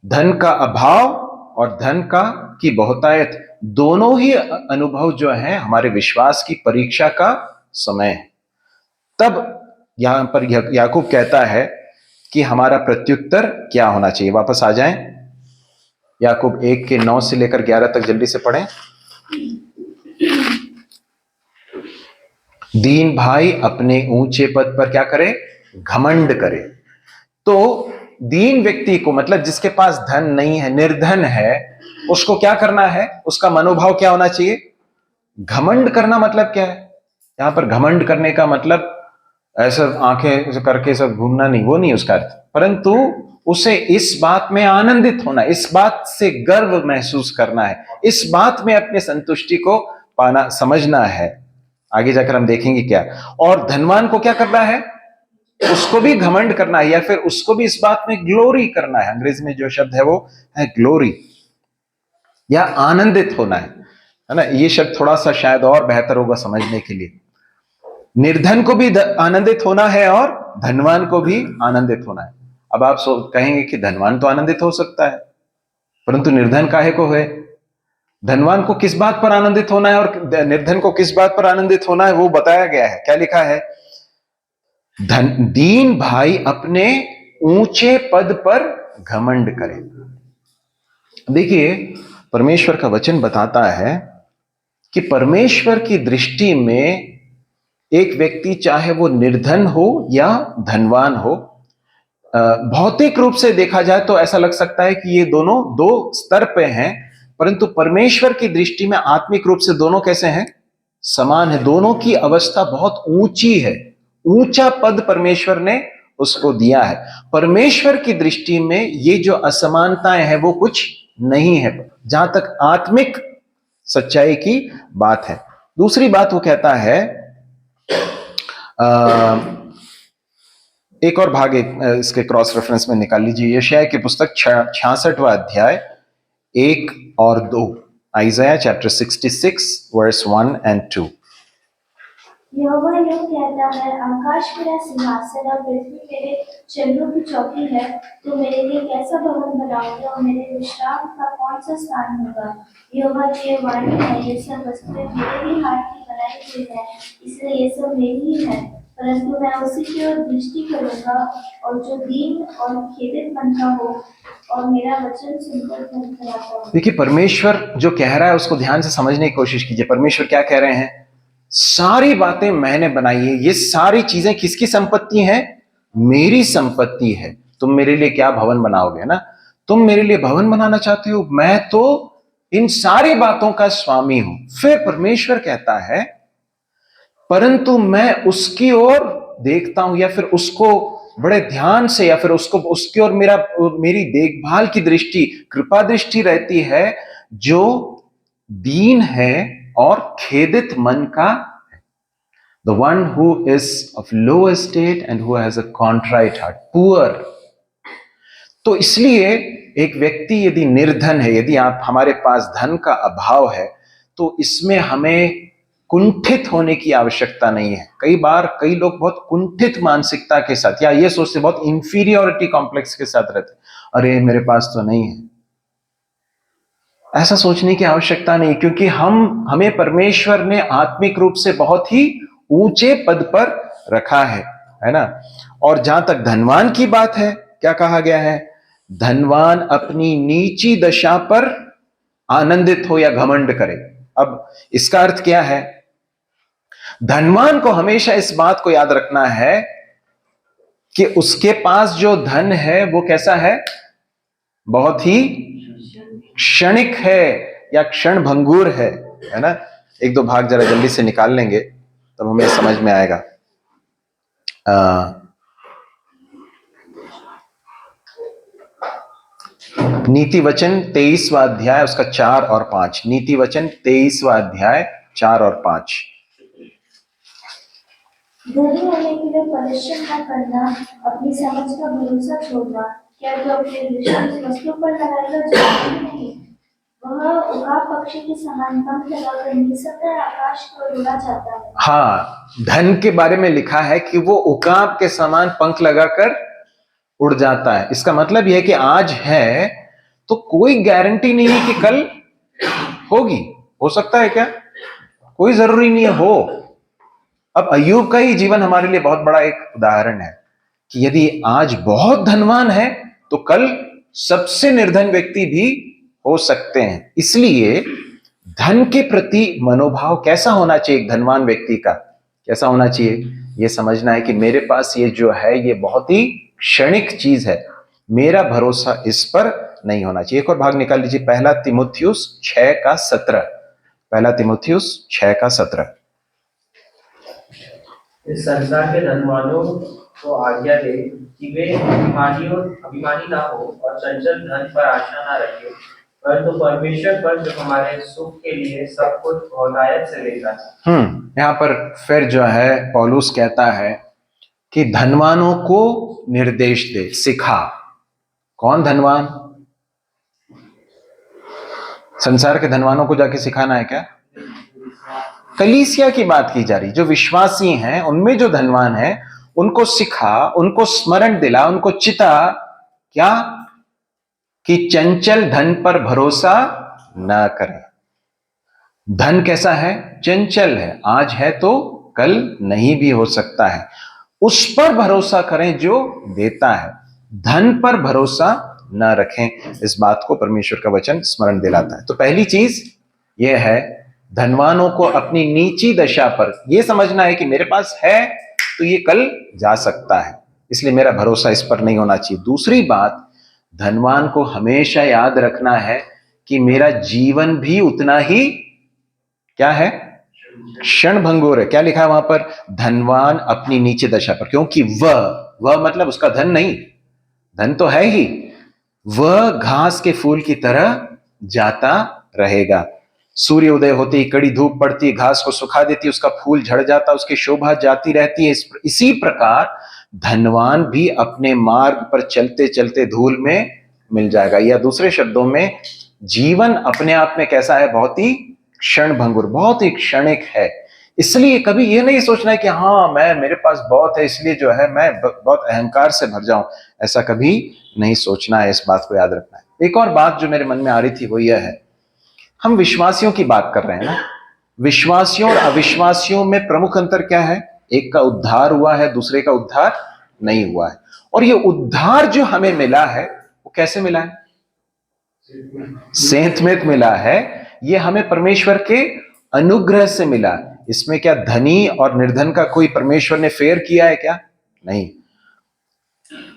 धन का अभाव और धन का की बहुतायत, दोनों ही अनुभव जो है हमारे विश्वास की परीक्षा का समय है। तब यहां पर याकूब कहता है कि हमारा प्रत्युत्तर क्या होना चाहिए। वापस आ जाएं, याकूब 1:9 से लेकर 11 तक जल्दी से पढ़ें। दीन भाई अपने ऊंचे पद पर क्या करे? घमंड करे। तो दीन व्यक्ति को, मतलब जिसके पास धन नहीं है, निर्धन है, उसको क्या करना है? उसका मनोभाव क्या होना चाहिए? घमंड करना। मतलब क्या है यहां पर? घमंड करने का मतलब ऐसा आंखें करके सब घूमना नहीं, वो नहीं उसका अर्थ, परंतु उसे इस बात में आनंदित होना, इस बात से गर्व महसूस करना है, इस बात में अपने संतुष्टि को पाना, समझना है। आगे जाकर हम देखेंगे क्या। और धनवान को क्या करना है? उसको भी घमंड करना है, या फिर उसको भी इस बात में ग्लोरी करना है। अंग्रेजी में जो शब्द है वो है ग्लोरी, या आनंदित होना है ना। ये शब्द थोड़ा सा शायद और बेहतर होगा समझने के लिए। निर्धन को भी आनंदित होना है और धनवान को भी आनंदित होना है। अब आप कहेंगे कि धनवान तो आनंदित हो सकता है, परंतु निर्धन काहे को है? धनवान को किस बात पर आनंदित होना है और निर्धन को किस बात पर आनंदित होना है, वो बताया गया है। क्या लिखा है? दीन भाई अपने ऊंचे पद पर घमंड करे। देखिए, परमेश्वर का वचन बताता है कि परमेश्वर की दृष्टि में एक व्यक्ति, चाहे वो निर्धन हो या धनवान हो, भौतिक रूप से देखा जाए तो ऐसा लग सकता है कि ये दोनों दो स्तर पे हैं, परंतु परमेश्वर की दृष्टि में आत्मिक रूप से दोनों कैसे हैं? समान है। दोनों की अवस्था बहुत ऊंची है, ऊंचा पद परमेश्वर ने उसको दिया है। परमेश्वर की दृष्टि में ये जो असमानताएं हैं वो कुछ नहीं है, जहां तक आत्मिक सच्चाई की बात है। दूसरी बात वो कहता है, एक और भाग इसके क्रॉस रेफरेंस में निकाल लीजिए। यशायाह की पुस्तक 66वां अध्याय 1 और 2। Isaiah chapter 66 verse 1 and 2।
Jehovah यूं कहता है, आकाश मेरा सिंहासन और पृथ्वी मेरे चरणों की चौकी है। तो मेरे लिए कैसा भवन बनाओगे और मेरे विश्राम का कौन सा स्थान होगा? यहोवा की यह वाणी है, ये सब वस्तुएं मेरे ही हाथ की बनाई हुई है, इसलिए ये सब मेरी ही है। परंतु मैं उसी की ओर दृष्टि करूंगा और जो दीन और खेदित मन का हो और मेरा वचन सुनकर धन कराता हो।
देखिए, परमेश्वर जो कह रहा है उसको ध्यान से समझने की कोशिश कीजिए। परमेश्वर क्या कह रहे हैं? सारी बातें मैंने बनाई है, ये सारी चीजें किसकी संपत्ति है? मेरी संपत्ति है। तुम मेरे लिए क्या भवन बनाओगे ना? तुम मेरे लिए भवन बनाना चाहते हो, मैं तो इन सारी बातों का स्वामी हूं। फिर परमेश्वर कहता है, परंतु मैं उसकी ओर देखता हूं, या फिर उसको बड़े ध्यान से, या फिर उसको उसकी ओर मेरी देखभाल की दृष्टि, कृपा दृष्टि रहती है, जो दीन है और खेदित मन का है। The one who is of low estate and who has a contrite heart, poor। तो इसलिए एक व्यक्ति यदि निर्धन है, यदि हमारे पास धन का अभाव है, तो इसमें हमें कुंठित होने की आवश्यकता नहीं है। कई बार कई लोग बहुत कुंठित मानसिकता के साथ, या ये सोचते, बहुत इंफीरियोरिटी कॉम्प्लेक्स के साथ रहते, अरे मेरे पास तो नहीं है। ऐसा सोचने की आवश्यकता नहीं, क्योंकि हमें परमेश्वर ने आत्मिक रूप से बहुत ही ऊंचे पद पर रखा है ना। और जहां तक धनवान की बात है, क्या कहा गया है? धनवान अपनी नीची दशा पर आनंदित हो या घमंड करे। अब इसका अर्थ क्या है? धनवान को हमेशा इस बात को याद रखना है कि उसके पास जो धन है वो कैसा है? बहुत ही क्षणिक है या क्षण भंगुर है ना। एक दो भाग जरा जल्दी से निकाल लेंगे तब हमें समझ में आएगा। नीति वचन 23वां अध्याय उसका 4 और 5। नीति वचन 23वां अध्याय 4 और 5।
धनी होने के लिए परिश्रम न करना, अपनी समझ का भरोसा छोड़ना, क्या तो अपने दृष्टि वस्तु पर लगाएगा जो नहीं? वह उड़ान पक्षी के समान पंख लगाकर निसंदेह आकाश को उड़ा जाता है।
हाँ, धन के बारे में लिखा है कि वो उकाब के समान पंख लगाकर उड़ जाता है। इसका मतलब यह है कि आज है तो कोई गारंटी नहीं है कि कल होगी। हो सकता है क्या? कोई जरूरी नहीं है हो। अब अय्यूब का ही जीवन हमारे लिए बहुत बड़ा एक उदाहरण है कि यदि आज बहुत धनवान है तो कल सबसे निर्धन व्यक्ति भी हो सकते हैं। इसलिए धन के प्रति मनोभाव कैसा होना चाहिए एक धनवान व्यक्ति का? कैसा होना चाहिए? यह समझना है कि मेरे पास ये जो है ये बहुत ही क्षणिक चीज है, मेरा भरोसा इस पर नहीं होना चाहिए। एक और भाग निकाल लीजिए, पहला तीमुथियुस 6:17। पहला तीमुथियुस 6:17।
इस संसार के धनवानों को आज्ञा दे कि वे अभिमानी ना हो और चंचल धन पर आशा ना रखे, परंतु परमेश्वर पर जो हमारे सुख के लिए सब कुछ बहुतायत से देता है।
यहाँ पर फिर जो है पौलुस कहता है कि धनवानों को निर्देश दे, सिखा। कौन धनवान? संसार के धनवानों को जाके सिखाना है क्या? कलीसिया की बात की जा रही, जो विश्वासी हैं उनमें जो धनवान है उनको सिखा, उनको स्मरण दिला, उनको चिता क्या कि चंचल धन पर भरोसा ना करें। धन कैसा है? चंचल है, आज है तो कल नहीं भी हो सकता है। उस पर भरोसा करें जो देता है, धन पर भरोसा ना रखें। इस बात को परमेश्वर का वचन स्मरण दिलाता है। तो पहली चीज यह है धनवानों को अपनी नीची दशा पर यह समझना है कि मेरे पास है तो ये कल जा सकता है, इसलिए मेरा भरोसा इस पर नहीं होना चाहिए। दूसरी बात, धनवान को हमेशा याद रखना है कि मेरा जीवन भी उतना ही क्या है? क्षणभंगुर है। क्या लिखा है वहां पर? धनवान अपनी नीचे दशा पर, क्योंकि वह मतलब उसका धन नहीं, धन तो है ही, वह घास के फूल की तरह जाता रहेगा। सूर्य उदय होते ही कड़ी धूप पड़ती है, घास को सुखा देती है, उसका फूल झड़ जाता, उसकी शोभा जाती रहती है। इसी प्रकार धनवान भी अपने मार्ग पर चलते चलते धूल में मिल जाएगा। या दूसरे शब्दों में, जीवन अपने आप में कैसा है? बहुत ही क्षणभंगुर, बहुत ही क्षणिक है। इसलिए कभी यह नहीं सोचना है कि हाँ मेरे पास बहुत है इसलिए जो है मैं बहुत अहंकार से भर जाऊं। ऐसा कभी नहीं सोचना है, इस बात को याद रखना है। एक और बात जो मेरे मन में आ रही थी वो यह है, हम विश्वासियों की बात कर रहे हैं ना, विश्वासियों और अविश्वासियों में प्रमुख अंतर क्या है? एक का उद्धार हुआ है, दूसरे का उद्धार नहीं हुआ है। और ये उद्धार जो हमें मिला है वो कैसे मिला है? सेंतमेत मिला है। ये हमें परमेश्वर के अनुग्रह से मिला। इसमें क्या धनी और निर्धन का कोई परमेश्वर ने फेर किया है क्या? नहीं।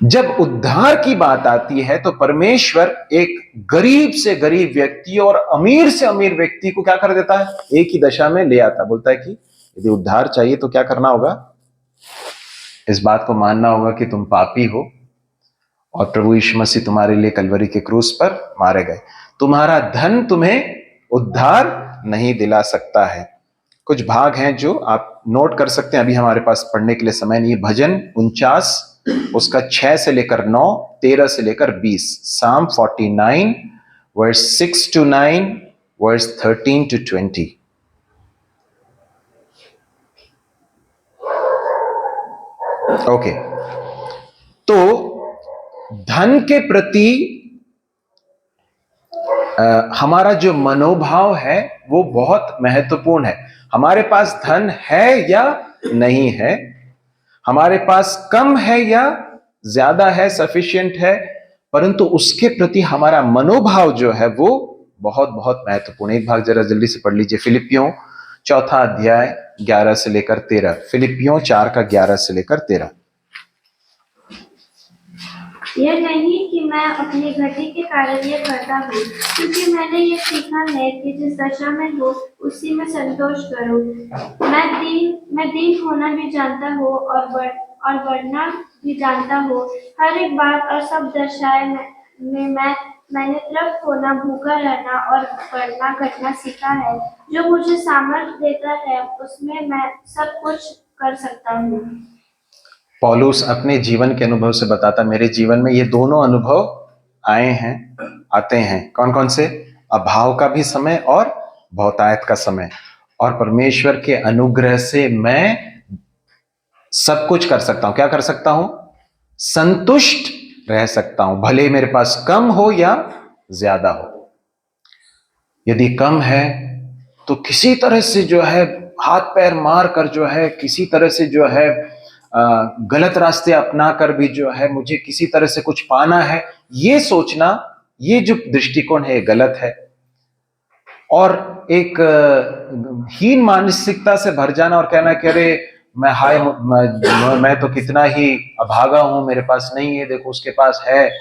जब उद्धार की बात आती है तो परमेश्वर एक गरीब से गरीब व्यक्ति और अमीर से अमीर व्यक्ति को क्या कर देता है? एक ही दशा में ले आता। बोलता है कि यदि उद्धार चाहिए तो क्या करना होगा? इस बात को मानना होगा कि तुम पापी हो और प्रभु यीशु मसीह तुम्हारे लिए कलवरी के क्रूस पर मारे गए। तुम्हारा धन तुम्हें उद्धार नहीं दिला सकता है। कुछ भाग हैं जो आप नोट कर सकते हैं, अभी हमारे पास पढ़ने के लिए समय नहीं है। भजन 49 उसका 6 से लेकर 9, 13 से लेकर 20, Psalm 49 verse 6 to 9, verse 13 to 20। Okay, तो धन के प्रति हमारा जो मनोभाव है वो बहुत महत्वपूर्ण है। हमारे पास धन है या नहीं है, हमारे पास कम है या ज्यादा है, सफिशिएंट है, परंतु उसके प्रति हमारा मनोभाव जो है वो बहुत बहुत महत्वपूर्ण है। एक भाग जरा जल्दी से पढ़ लीजिए, फिलिपियों 4 अध्याय 11 से लेकर 13। फिलिपियों 4 का 11 से लेकर 13।
यह नहीं कि मैं अपनी घटी के कारण ये करता हूँ, क्योंकि मैंने ये सीखा है कि जिस दशा में हो उसी में संतोष करूँ। मैं दीन होना भी जानता हूँ और बढ़ना भी जानता हूँ। हर एक बात और सब दशाएं में मैंने तृप्त होना, भूखा रहना और बढ़ना घटना सीखा है। जो मुझे सामर्थ्य देता है उसमें मैं सब कुछ कर सकता हूँ।
पौलुस अपने जीवन के अनुभव से बताता, मेरे जीवन में ये दोनों अनुभव आए हैं, आते हैं। कौन कौन से? कौन कौन से? अभाव का भी समय और बहुतायत का समय, और परमेश्वर के अनुग्रह से मैं सब कुछ कर सकता हूं। क्या कर सकता हूं? संतुष्ट रह सकता हूं, भले मेरे पास कम हो या ज्यादा हो। यदि कम है तो किसी तरह से जो है हाथ पैर मार कर जो है किसी तरह से जो है गलत रास्ते अपना कर भी जो है मुझे किसी तरह से कुछ पाना है, ये सोचना, ये जो दृष्टिकोण है, गलत है। और एक हीन मानसिकता से भर जाना और कहना कि अरे मैं तो कितना ही अभागा हूं, मेरे पास नहीं है, देखो उसके पास है,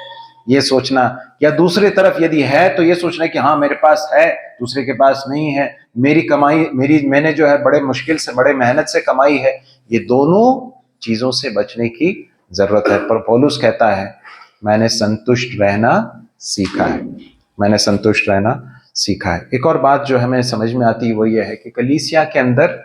ये सोचना। या दूसरी तरफ यदि है तो ये सोचना कि हाँ मेरे पास है, दूसरे के पास नहीं है, मेरी कमाई, मैंने जो है बड़े मुश्किल से, बड़े मेहनत से कमाई है। ये दोनों चीजों से बचने की जरूरत है। पर पौलुस कहता है मैंने संतुष्ट रहना सीखा है, मैंने संतुष्ट रहना सीखा है। एक और बात जो हमें समझ में आती है वो ये है कि कलीसिया के अंदर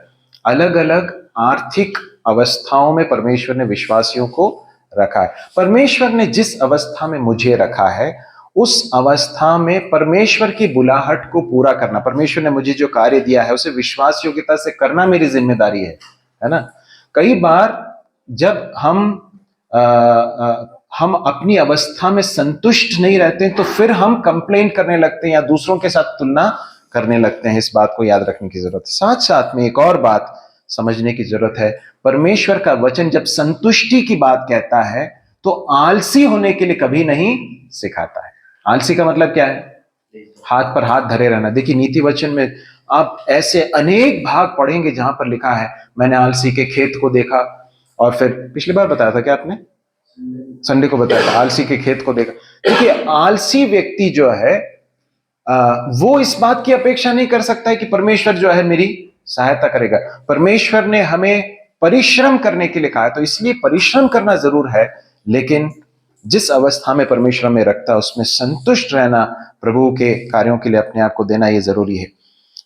अलग अलग आर्थिक अवस्थाओं में परमेश्वर ने विश्वासियों को रखा है। परमेश्वर ने जिस अवस्था में मुझे रखा है उस अवस्था में परमेश्वर की बुलाहट को पूरा करना, परमेश्वर ने मुझे जो कार्य दिया है उसे विश्वास योग्यता से करना मेरी जिम्मेदारी है ना। कई बार जब हम अपनी अवस्था में संतुष्ट नहीं रहते तो फिर हम कंप्लेन करने लगते हैं या दूसरों के साथ तुलना करने लगते हैं। इस बात को याद रखने की जरूरत है। साथ साथ में एक और बात समझने की जरूरत है, परमेश्वर का वचन जब संतुष्टि की बात कहता है तो आलसी होने के लिए कभी नहीं सिखाता है। आलसी का मतलब क्या है? हाथ पर हाथ धरे रहना। देखिए नीति वचन में आप ऐसे अनेक भाग पढ़ेंगे जहां पर लिखा है मैंने आलसी के खेत को देखा, और फिर पिछली बार बताया था क्या आपने, संडे को बताया था, आलसी के खेत को देखा। देखिए आलसी व्यक्ति जो है वो इस बात की अपेक्षा नहीं कर सकता है कि परमेश्वर जो है मेरी सहायता करेगा। परमेश्वर ने हमें परिश्रम करने के लिए कहा है, तो इसलिए परिश्रम करना जरूर है, लेकिन जिस अवस्था में परमेश्वर में रखता है उसमें संतुष्ट रहना, प्रभु के कार्यों के लिए अपने आप को देना, यह जरूरी है।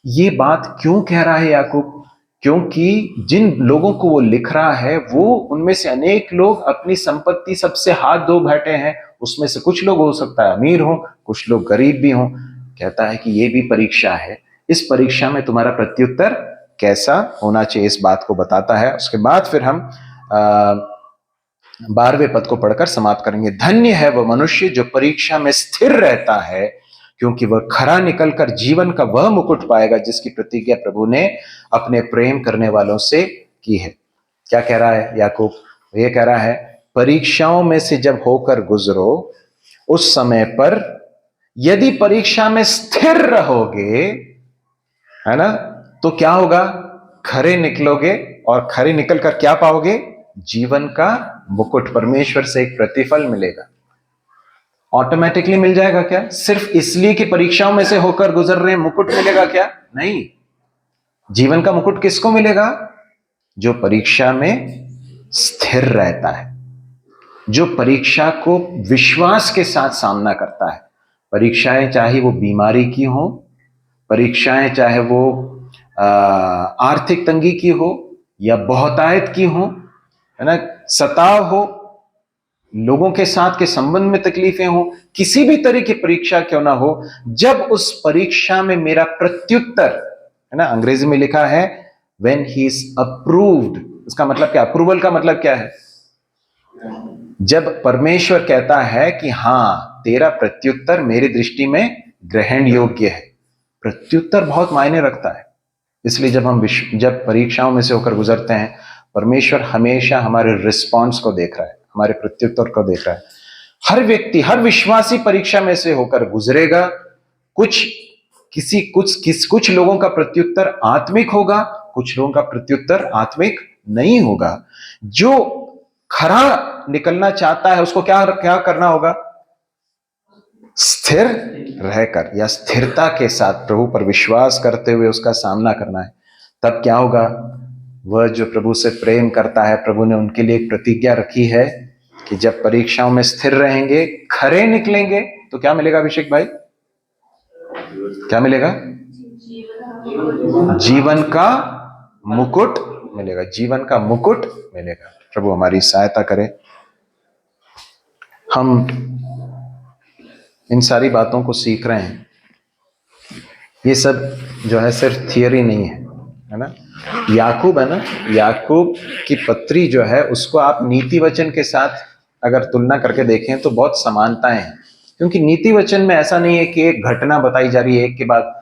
ये बात क्यों कह रहा है याकूब? क्योंकि जिन लोगों को वो लिख रहा है वो उनमें से अनेक लोग अपनी संपत्ति सबसे हाथ धो बैठे हैं। उसमें से कुछ लोग हो सकता है अमीर हो, कुछ लोग गरीब भी हों। कहता है कि ये भी परीक्षा है, इस परीक्षा में तुम्हारा प्रत्युत्तर कैसा होना चाहिए, इस बात को बताता है। उसके बाद फिर हम 12वें पद को पढ़कर समाप्त करेंगे। धन्य है वह मनुष्य जो परीक्षा में स्थिर रहता है, क्योंकि वह खरा निकलकर जीवन का वह मुकुट पाएगा जिसकी प्रतिज्ञा प्रभु ने अपने प्रेम करने वालों से की है। क्या कह रहा है याकूब? ये कह रहा है परीक्षाओं में से जब होकर गुजरो उस समय पर यदि परीक्षा में स्थिर रहोगे, है ना, तो क्या होगा? खरे निकलोगे, और खरे निकलकर क्या पाओगे? जीवन का मुकुट, परमेश्वर से एक प्रतिफल मिलेगा। ऑटोमेटिकली मिल जाएगा क्या? सिर्फ इसलिए कि परीक्षाओं में से होकर गुजर रहे हैं मुकुट मिलेगा क्या? नहीं। जीवन का मुकुट किसको मिलेगा? जो परीक्षा में स्थिर रहता है, जो परीक्षा को विश्वास के साथ सामना करता है। परीक्षाएं चाहे वो बीमारी की हो, परीक्षाएं चाहे वो आर्थिक तंगी की हो या बहुतायत की हो, है ना, सताव हो, लोगों के साथ के संबंध में तकलीफें हो, किसी भी तरह की परीक्षा क्यों ना हो, जब उस परीक्षा में मेरा प्रत्युत्तर, है ना, अंग्रेजी में लिखा है when he is approved, इसका मतलब क्या? अप्रूवल का मतलब क्या है? जब परमेश्वर कहता है कि हां तेरा प्रत्युत्तर मेरी दृष्टि में ग्रहण योग्य है। प्रत्युत्तर बहुत मायने रखता है। इसलिए जब परीक्षाओं में से होकर गुजरते हैं, परमेश्वर हमेशा हमारे रिस्पॉन्स को देख रहा है, हमारे प्रत्युत्तर को देख रहा है। हर व्यक्ति, हर विश्वासी परीक्षा में से होकर गुजरेगा। कुछ लोगों का प्रत्युत्तर आत्मिक होगा, कुछ लोगों का प्रत्युत्तर आत्मिक नहीं होगा। जो खरा निकलना चाहता है उसको क्या करना होगा? स्थिर रहकर या स्थिरता के साथ प्रभु पर विश्वास करते हुए उसका सामना करना है। तब क्या होगा? वह जो प्रभु से प्रेम करता है, प्रभु ने उनके लिए एक प्रतिज्ञा रखी है कि जब परीक्षाओं में स्थिर रहेंगे, खरे निकलेंगे, तो क्या मिलेगा अभिषेक भाई? क्या मिलेगा? जीवन का मुकुट मिलेगा। जीवन का मुकुट मिलेगा। प्रभु हमारी सहायता करे। हम इन सारी बातों को सीख रहे हैं ये सब जो है सिर्फ थियरी नहीं है ना। याकूब है ना, याकूब की पत्री जो है उसको आप नीति वचन के साथ अगर तुलना करके देखें तो बहुत समानताएं हैं, क्योंकि नीति वचन में ऐसा नहीं है कि एक घटना बताई जा रही है एक के बाद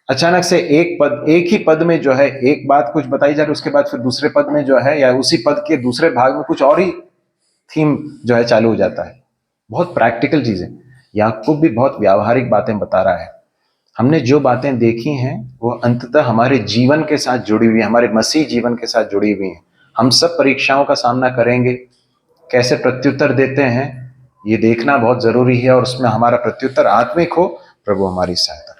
अचानक से एक ही पद में जो है एक बात कुछ बताई जा रही है, उसके बाद फिर दूसरे पद में जो है या उसी पद के दूसरे भाग में कुछ और ही थीम जो है चालू हो जाता है। बहुत प्रैक्टिकल चीजें, याकूब भी बहुत व्यावहारिक बातें बता रहा है। हमने जो बातें देखी हैं वो अंततः हमारे जीवन के साथ जुड़ी हुई है, हमारे मसीह जीवन के साथ जुड़ी हुई हैं। हम सब परीक्षाओं का सामना करेंगे, कैसे प्रत्युत्तर देते हैं ये देखना बहुत जरूरी है, और उसमें हमारा प्रत्युत्तर आत्मिक हो। प्रभु हमारी सहायता